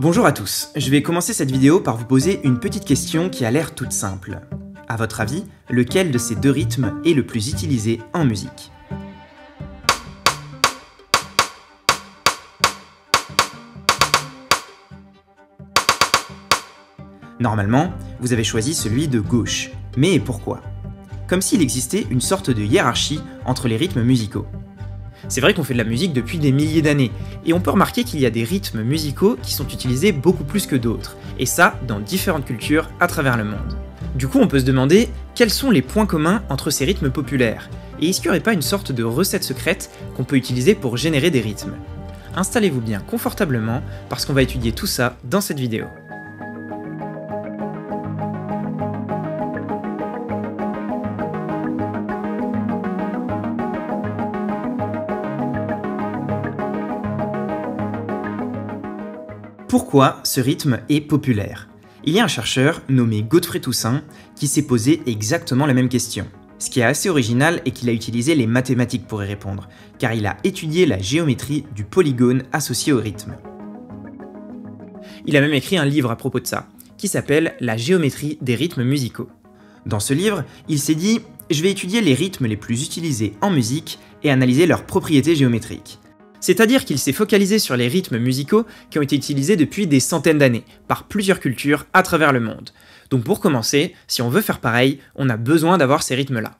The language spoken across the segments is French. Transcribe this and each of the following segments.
Bonjour à tous, je vais commencer cette vidéo par vous poser une petite question qui a l'air toute simple. À votre avis, lequel de ces deux rythmes est le plus utilisé en musique? Normalement, vous avez choisi celui de gauche. Mais pourquoi? Comme s'il existait une sorte de hiérarchie entre les rythmes musicaux. C'est vrai qu'on fait de la musique depuis des milliers d'années, et on peut remarquer qu'il y a des rythmes musicaux qui sont utilisés beaucoup plus que d'autres, et ça dans différentes cultures à travers le monde. Du coup, on peut se demander quels sont les points communs entre ces rythmes populaires, et est-ce qu'il n'y aurait pas une sorte de recette secrète qu'on peut utiliser pour générer des rythmes? Installez-vous bien confortablement, parce qu'on va étudier tout ça dans cette vidéo. Pourquoi ce rythme est populaire? Il y a un chercheur nommé Godfrey Toussaint qui s'est posé exactement la même question. Ce qui est assez original est qu'il a utilisé les mathématiques pour y répondre, car il a étudié la géométrie du polygone associé au rythme. Il a même écrit un livre à propos de ça, qui s'appelle « La géométrie des rythmes musicaux ». Dans ce livre, il s'est dit « Je vais étudier les rythmes les plus utilisés en musique et analyser leurs propriétés géométriques ». C'est-à-dire qu'il s'est focalisé sur les rythmes musicaux qui ont été utilisés depuis des centaines d'années, par plusieurs cultures à travers le monde. Donc pour commencer, si on veut faire pareil, on a besoin d'avoir ces rythmes-là.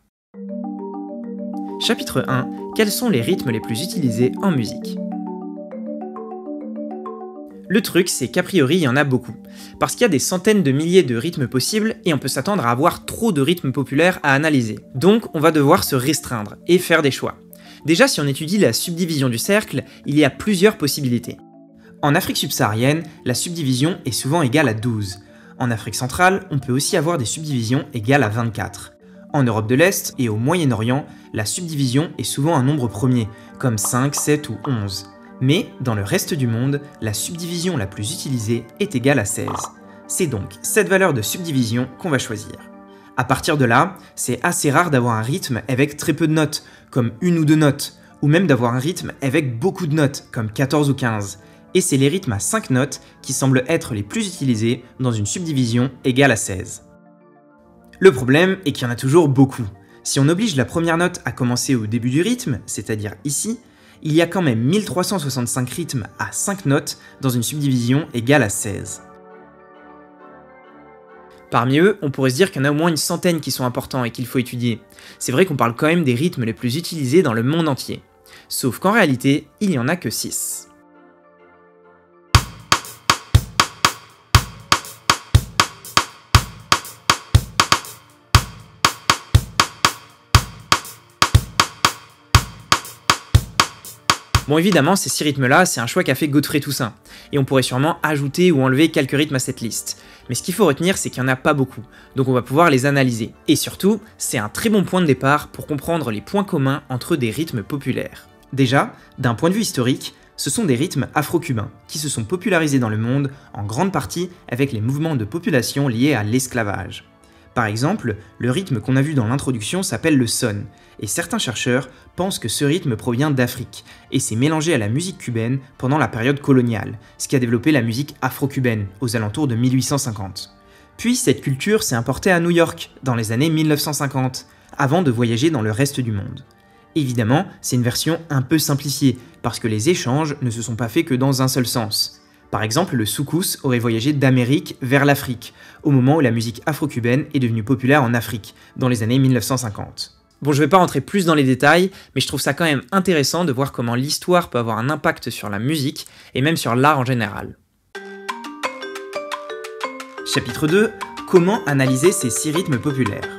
Chapitre 1. Quels sont les rythmes les plus utilisés en musique? Le truc, c'est qu'a priori, il y en a beaucoup. Parce qu'il y a des centaines de milliers de rythmes possibles et on peut s'attendre à avoir trop de rythmes populaires à analyser. Donc on va devoir se restreindre et faire des choix. Déjà, si on étudie la subdivision du cercle, il y a plusieurs possibilités. En Afrique subsaharienne, la subdivision est souvent égale à 12. En Afrique centrale, on peut aussi avoir des subdivisions égales à 24. En Europe de l'Est et au Moyen-Orient, la subdivision est souvent un nombre premier, comme 5, 7 ou 11. Mais dans le reste du monde, la subdivision la plus utilisée est égale à 16. C'est donc cette valeur de subdivision qu'on va choisir. À partir de là, c'est assez rare d'avoir un rythme avec très peu de notes, comme une ou deux notes, ou même d'avoir un rythme avec beaucoup de notes, comme 14 ou 15. Et c'est les rythmes à 5 notes qui semblent être les plus utilisés dans une subdivision égale à 16. Le problème est qu'il y en a toujours beaucoup. Si on oblige la première note à commencer au début du rythme, c'est-à-dire ici, il y a quand même 1365 rythmes à 5 notes dans une subdivision égale à 16. Parmi eux, on pourrait se dire qu'il y en a au moins une centaine qui sont importants et qu'il faut étudier. C'est vrai qu'on parle quand même des rythmes les plus utilisés dans le monde entier. Sauf qu'en réalité, il n'y en a que 6. Bon, évidemment, ces 6 rythmes-là, c'est un choix qu'a fait Godfrey Toussaint, et on pourrait sûrement ajouter ou enlever quelques rythmes à cette liste. Mais ce qu'il faut retenir, c'est qu'il n'y en a pas beaucoup, donc on va pouvoir les analyser. Et surtout, c'est un très bon point de départ pour comprendre les points communs entre des rythmes populaires. Déjà, d'un point de vue historique, ce sont des rythmes afro-cubains, qui se sont popularisés dans le monde, en grande partie avec les mouvements de population liés à l'esclavage. Par exemple, le rythme qu'on a vu dans l'introduction s'appelle le son, et certains chercheurs pensent que ce rythme provient d'Afrique, et s'est mélangé à la musique cubaine pendant la période coloniale, ce qui a développé la musique afro-cubaine, aux alentours de 1850. Puis cette culture s'est importée à New York, dans les années 1950, avant de voyager dans le reste du monde. Évidemment, c'est une version un peu simplifiée, parce que les échanges ne se sont pas faits que dans un seul sens. Par exemple, le soukous aurait voyagé d'Amérique vers l'Afrique, au moment où la musique afro-cubaine est devenue populaire en Afrique, dans les années 1950. Bon, je vais pas rentrer plus dans les détails, mais je trouve ça quand même intéressant de voir comment l'histoire peut avoir un impact sur la musique, et même sur l'art en général. Chapitre 2. Comment analyser ces 6 rythmes populaires?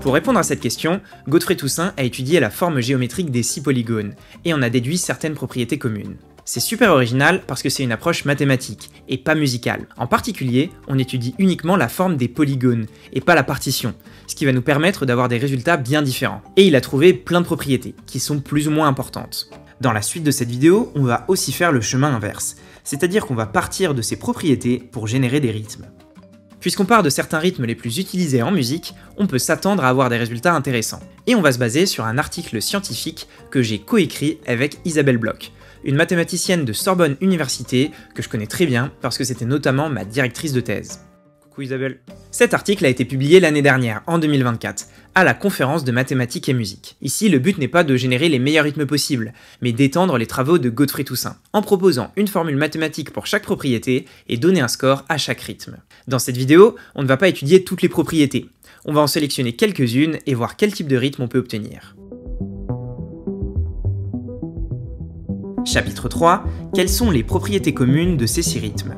Pour répondre à cette question, Godfrey Toussaint a étudié la forme géométrique des 6 polygones, et en a déduit certaines propriétés communes. C'est super original parce que c'est une approche mathématique, et pas musicale. En particulier, on étudie uniquement la forme des polygones, et pas la partition, ce qui va nous permettre d'avoir des résultats bien différents. Et il a trouvé plein de propriétés, qui sont plus ou moins importantes. Dans la suite de cette vidéo, on va aussi faire le chemin inverse, c'est-à-dire qu'on va partir de ces propriétés pour générer des rythmes. Puisqu'on part de certains rythmes les plus utilisés en musique, on peut s'attendre à avoir des résultats intéressants. Et on va se baser sur un article scientifique que j'ai coécrit avec Isabelle Bloch, une mathématicienne de Sorbonne Université que je connais très bien parce que c'était notamment ma directrice de thèse. Coucou Isabelle. Cet article a été publié l'année dernière, en 2024, à la conférence de mathématiques et musique. Ici, le but n'est pas de générer les meilleurs rythmes possibles, mais d'étendre les travaux de Godfrey Toussaint, en proposant une formule mathématique pour chaque propriété et donner un score à chaque rythme. Dans cette vidéo, on ne va pas étudier toutes les propriétés. On va en sélectionner quelques-unes et voir quel type de rythme on peut obtenir. Chapitre 3. Quelles sont les propriétés communes de ces 6 rythmes?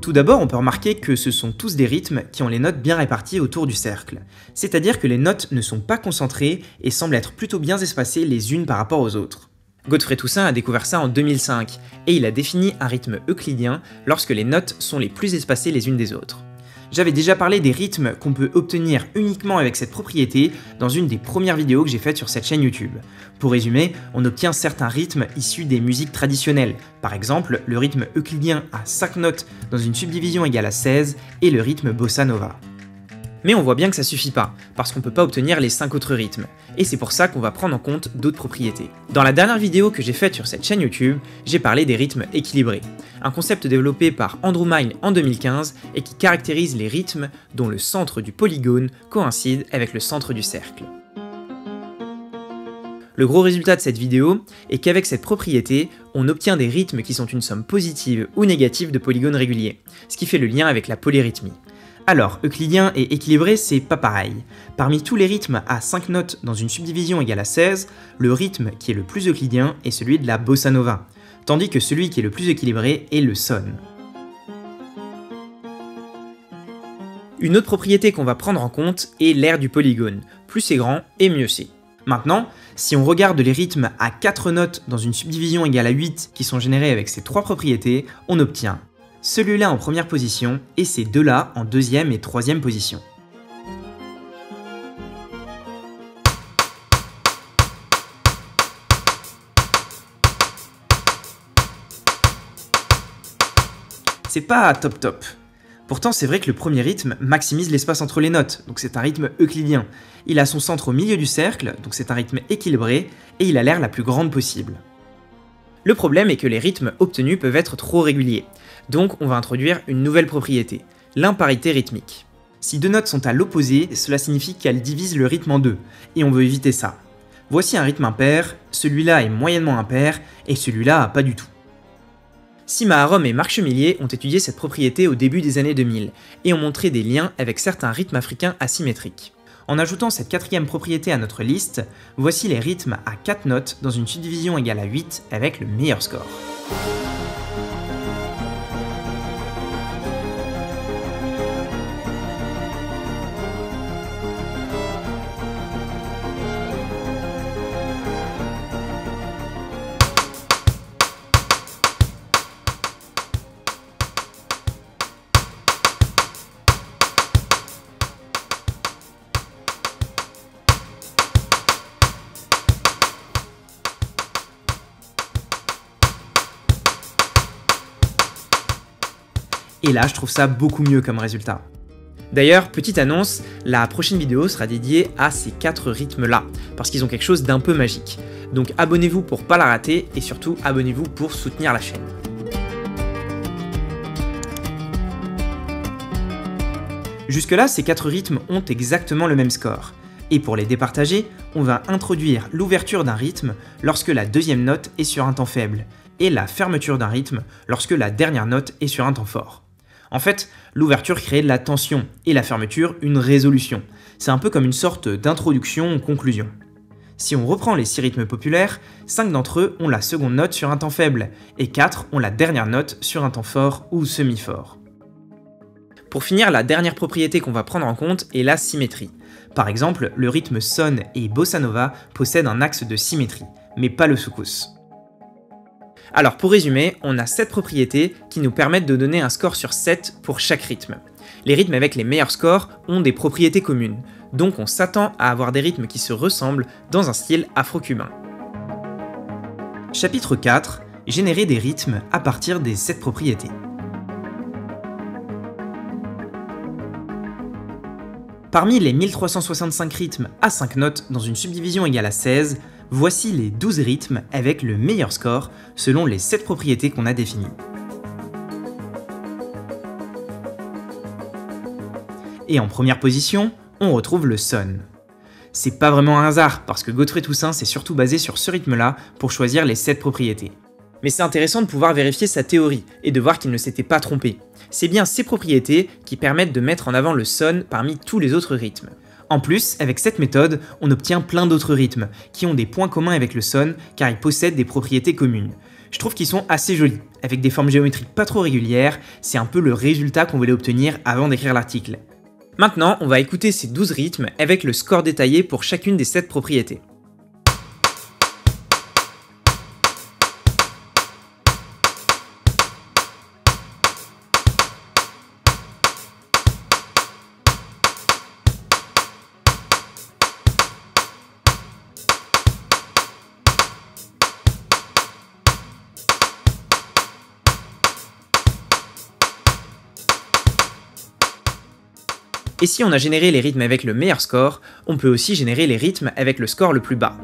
Tout d'abord, on peut remarquer que ce sont tous des rythmes qui ont les notes bien réparties autour du cercle. C'est-à-dire que les notes ne sont pas concentrées et semblent être plutôt bien espacées les unes par rapport aux autres. Godfrey Toussaint a découvert ça en 2005, et il a défini un rythme euclidien lorsque les notes sont les plus espacées les unes des autres. J'avais déjà parlé des rythmes qu'on peut obtenir uniquement avec cette propriété dans une des premières vidéos que j'ai faites sur cette chaîne YouTube. Pour résumer, on obtient certains rythmes issus des musiques traditionnelles, par exemple le rythme euclidien à 5 notes dans une subdivision égale à 16 et le rythme bossa nova. Mais on voit bien que ça suffit pas, parce qu'on peut pas obtenir les 5 autres rythmes, et c'est pour ça qu'on va prendre en compte d'autres propriétés. Dans la dernière vidéo que j'ai faite sur cette chaîne YouTube, j'ai parlé des rythmes équilibrés, un concept développé par Andrew Mile en 2015 et qui caractérise les rythmes dont le centre du polygone coïncide avec le centre du cercle. Le gros résultat de cette vidéo est qu'avec cette propriété, on obtient des rythmes qui sont une somme positive ou négative de polygones réguliers, ce qui fait le lien avec la polyrythmie. Alors, euclidien et équilibré, c'est pas pareil. Parmi tous les rythmes à 5 notes dans une subdivision égale à 16, le rythme qui est le plus euclidien est celui de la bossa nova, tandis que celui qui est le plus équilibré est le son. Une autre propriété qu'on va prendre en compte est l'aire du polygone. Plus c'est grand, et mieux c'est. Maintenant, si on regarde les rythmes à 4 notes dans une subdivision égale à 8 qui sont générés avec ces 3 propriétés, on obtient celui-là en première position et ces deux-là en deuxième et troisième position. C'est pas top. Pourtant, c'est vrai que le premier rythme maximise l'espace entre les notes, donc c'est un rythme euclidien. Il a son centre au milieu du cercle, donc c'est un rythme équilibré, et il a l'aire la plus grande possible. Le problème est que les rythmes obtenus peuvent être trop réguliers, donc on va introduire une nouvelle propriété, l'imparité rythmique. Si deux notes sont à l'opposé, cela signifie qu'elles divisent le rythme en deux, et on veut éviter ça. Voici un rythme impair, celui-là est moyennement impair, et celui-là pas du tout. Sima Arom et Marc Chemillier ont étudié cette propriété au début des années 2000, et ont montré des liens avec certains rythmes africains asymétriques. En ajoutant cette quatrième propriété à notre liste, voici les rythmes à 4 notes dans une subdivision égale à 8 avec le meilleur score. Et là, je trouve ça beaucoup mieux comme résultat. D'ailleurs, petite annonce, la prochaine vidéo sera dédiée à ces 4 rythmes-là, parce qu'ils ont quelque chose d'un peu magique. Donc abonnez-vous pour pas la rater, et surtout abonnez-vous pour soutenir la chaîne. Jusque-là, ces 4 rythmes ont exactement le même score. Et pour les départager, on va introduire l'ouverture d'un rythme lorsque la deuxième note est sur un temps faible, et la fermeture d'un rythme lorsque la dernière note est sur un temps fort. En fait, l'ouverture crée de la tension et la fermeture une résolution. C'est un peu comme une sorte d'introduction ou conclusion. Si on reprend les 6 rythmes populaires, 5 d'entre eux ont la seconde note sur un temps faible, et 4 ont la dernière note sur un temps fort ou semi-fort. Pour finir, la dernière propriété qu'on va prendre en compte est la symétrie. Par exemple, le rythme son et bossa nova possèdent un axe de symétrie, mais pas le soukous. Alors pour résumer, on a 7 propriétés qui nous permettent de donner un score sur 7 pour chaque rythme. Les rythmes avec les meilleurs scores ont des propriétés communes, donc on s'attend à avoir des rythmes qui se ressemblent dans un style afro-cubain. Chapitre 4. générer des rythmes à partir des 7 propriétés. Parmi les 1365 rythmes à 5 notes dans une subdivision égale à 16, voici les 12 rythmes avec le meilleur score selon les 7 propriétés qu'on a définies. Et en première position, on retrouve le son. C'est pas vraiment un hasard, parce que Godfrey Toussaint s'est surtout basé sur ce rythme-là pour choisir les 7 propriétés. Mais c'est intéressant de pouvoir vérifier sa théorie, et de voir qu'il ne s'était pas trompé. C'est bien ces propriétés qui permettent de mettre en avant le son parmi tous les autres rythmes. En plus, avec cette méthode, on obtient plein d'autres rythmes, qui ont des points communs avec le son, car ils possèdent des propriétés communes. Je trouve qu'ils sont assez jolis, avec des formes géométriques pas trop régulières, c'est un peu le résultat qu'on voulait obtenir avant d'écrire l'article. Maintenant, on va écouter ces 12 rythmes avec le score détaillé pour chacune des 7 propriétés. Et si on a généré les rythmes avec le meilleur score, on peut aussi générer les rythmes avec le score le plus bas.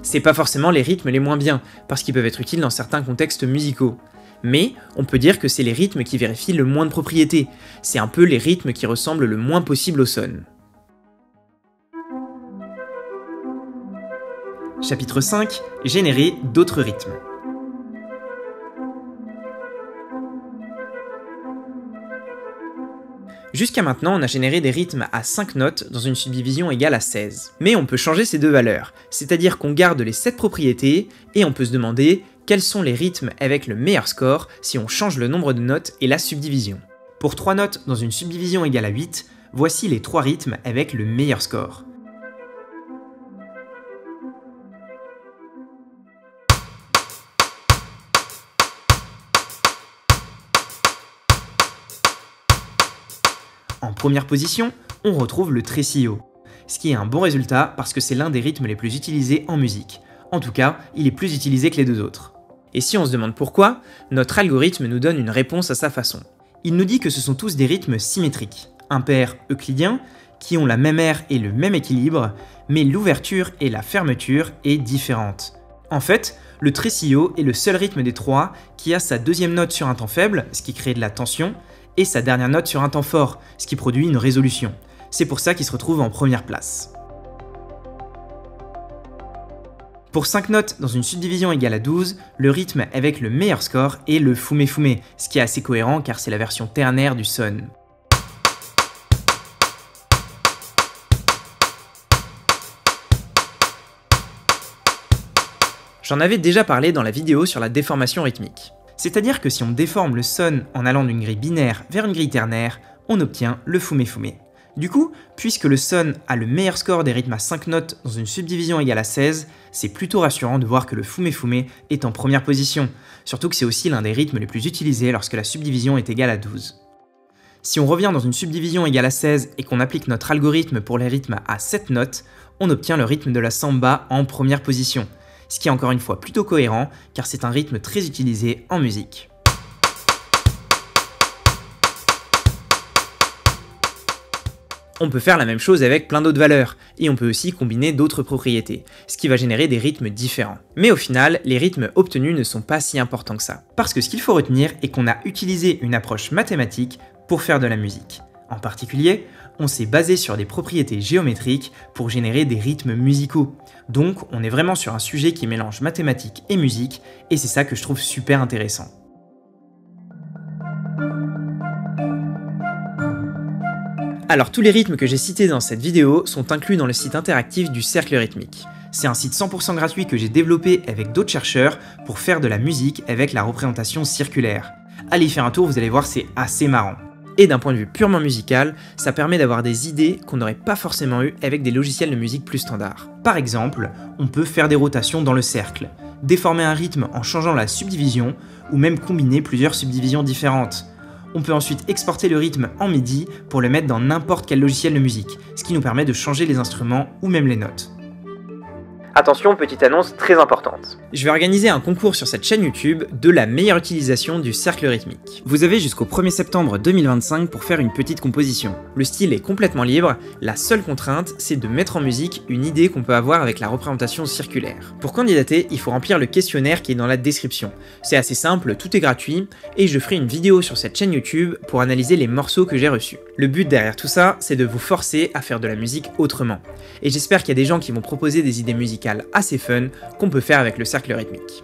C'est pas forcément les rythmes les moins bien, parce qu'ils peuvent être utiles dans certains contextes musicaux. Mais on peut dire que c'est les rythmes qui vérifient le moins de propriétés, c'est un peu les rythmes qui ressemblent le moins possible au son. Chapitre 5, générer d'autres rythmes. Jusqu'à maintenant, on a généré des rythmes à 5 notes dans une subdivision égale à 16. Mais on peut changer ces deux valeurs, c'est-à-dire qu'on garde les 7 propriétés, et on peut se demander quels sont les rythmes avec le meilleur score si on change le nombre de notes et la subdivision. Pour 3 notes dans une subdivision égale à 8, voici les 3 rythmes avec le meilleur score. En première position, on retrouve le tresillo, ce qui est un bon résultat parce que c'est l'un des rythmes les plus utilisés en musique. En tout cas, il est plus utilisé que les deux autres. Et si on se demande pourquoi, notre algorithme nous donne une réponse à sa façon. Il nous dit que ce sont tous des rythmes symétriques, impairs euclidiens, qui ont la même aire et le même équilibre, mais l'ouverture et la fermeture est différente. En fait, le tresillo est le seul rythme des 3 qui a sa deuxième note sur un temps faible, ce qui crée de la tension, et sa dernière note sur un temps fort, ce qui produit une résolution. C'est pour ça qu'il se retrouve en première place. Pour 5 notes dans une subdivision égale à 12, le rythme avec le meilleur score est le fume fume, ce qui est assez cohérent car c'est la version ternaire du son. J'en avais déjà parlé dans la vidéo sur la déformation rythmique. C'est-à-dire que si on déforme le son en allant d'une grille binaire vers une grille ternaire, on obtient le fume fume. Du coup, puisque le son a le meilleur score des rythmes à 5 notes dans une subdivision égale à 16, c'est plutôt rassurant de voir que le fume fume est en première position, surtout que c'est aussi l'un des rythmes les plus utilisés lorsque la subdivision est égale à 12. Si on revient dans une subdivision égale à 16 et qu'on applique notre algorithme pour les rythmes à 7 notes, on obtient le rythme de la samba en première position, ce qui est encore une fois plutôt cohérent car c'est un rythme très utilisé en musique. On peut faire la même chose avec plein d'autres valeurs, et on peut aussi combiner d'autres propriétés, ce qui va générer des rythmes différents. Mais au final, les rythmes obtenus ne sont pas si importants que ça, parce que ce qu'il faut retenir est qu'on a utilisé une approche mathématique pour faire de la musique. En particulier, on s'est basé sur des propriétés géométriques pour générer des rythmes musicaux. Donc on est vraiment sur un sujet qui mélange mathématiques et musique, et c'est ça que je trouve super intéressant. Alors tous les rythmes que j'ai cités dans cette vidéo sont inclus dans le site interactif du Cercle Rythmique. C'est un site 100% gratuit que j'ai développé avec d'autres chercheurs pour faire de la musique avec la représentation circulaire. Allez y faire un tour, vous allez voir, c'est assez marrant. Et d'un point de vue purement musical, ça permet d'avoir des idées qu'on n'aurait pas forcément eues avec des logiciels de musique plus standards. Par exemple, on peut faire des rotations dans le cercle, déformer un rythme en changeant la subdivision, ou même combiner plusieurs subdivisions différentes. On peut ensuite exporter le rythme en MIDI pour le mettre dans n'importe quel logiciel de musique, ce qui nous permet de changer les instruments ou même les notes. Attention, petite annonce très importante. Je vais organiser un concours sur cette chaîne YouTube de la meilleure utilisation du cercle rythmique. Vous avez jusqu'au 1er septembre 2025 pour faire une petite composition. Le style est complètement libre, la seule contrainte, c'est de mettre en musique une idée qu'on peut avoir avec la représentation circulaire. Pour candidater, il faut remplir le questionnaire qui est dans la description. C'est assez simple, tout est gratuit, et je ferai une vidéo sur cette chaîne YouTube pour analyser les morceaux que j'ai reçus. Le but derrière tout ça, c'est de vous forcer à faire de la musique autrement. Et j'espère qu'il y a des gens qui vont proposer des idées musicales assez fun qu'on peut faire avec le cercle rythmique.